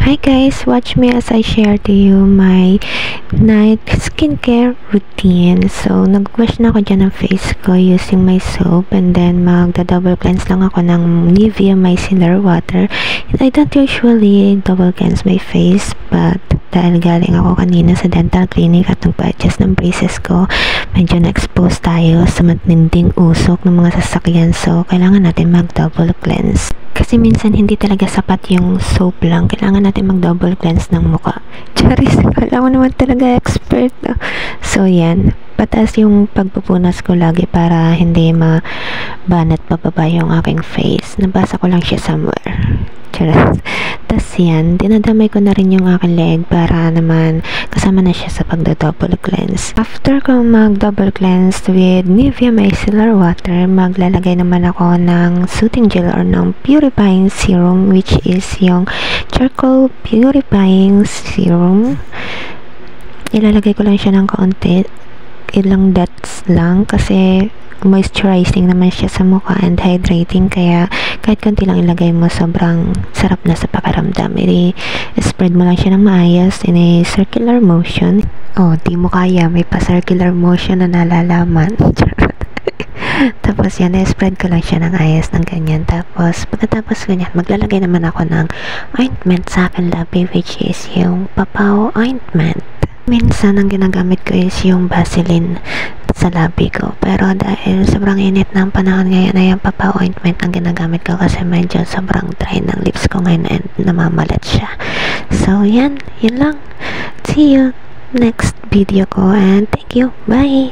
Hi guys, watch me as I share to you my night skincare routine. So, nag-wash na ako dyan ng face ko using my soap and then magda-double cleanse lang ako ng Nivea Micellar Water. And I don't usually double cleanse my face but dahil galing ako kanina sa dental clinic at nagpa-adjust ng braces ko, medyo na-expose tayo sa matinding usok ng mga sasakyan. So, kailangan natin mag-double cleanse. Kasi minsan hindi talaga sapat yung soap lang. Kailangan natin mag-double cleanse ng muka. Charis, kala mo naman talaga expert. No? So, yan. Pataas yung pagpupunas ko lagi para hindi mabanat pababa yung aking face. Nabasa ko lang siya somewhere. Charis. Tas yan, dinadamay ko na rin yung aking leg para naman kasama na siya sa pagda-double cleanse. After ko mag-double cleanse with Nivea Micellar Water, maglalagay naman ako ng soothing gel or ng purifying serum, which is yung charcoal purifying serum. Ilalagay ko lang siya ng kaunti, ilang dots lang kasi moisturizing naman siya sa mukha and hydrating, kaya kahit konti lang ilagay mo, sobrang sarap na sa pakiramdam. I-spread mo lang siya ng maayos in a circular motion. Oh, di mo kaya, may pa-circular motion na nalalaman. Tapos yan, i-spread ko lang siya ng ayos ng ganyan. Tapos, pagkatapos ganyan, maglalagay naman ako ng ointment sa akin labi, which is yung Papaw ointment. Minsan, ang ginagamit ko is yung Vaseline sa labi ko. Pero dahil sobrang init ng panahon ngayon, ay yung Papaw ointment ang ginagamit ko kasi medyo sobrang dry ng lips ko ngayon and namamalat siya. So, yan lang. See you next video ko and thank you. Bye!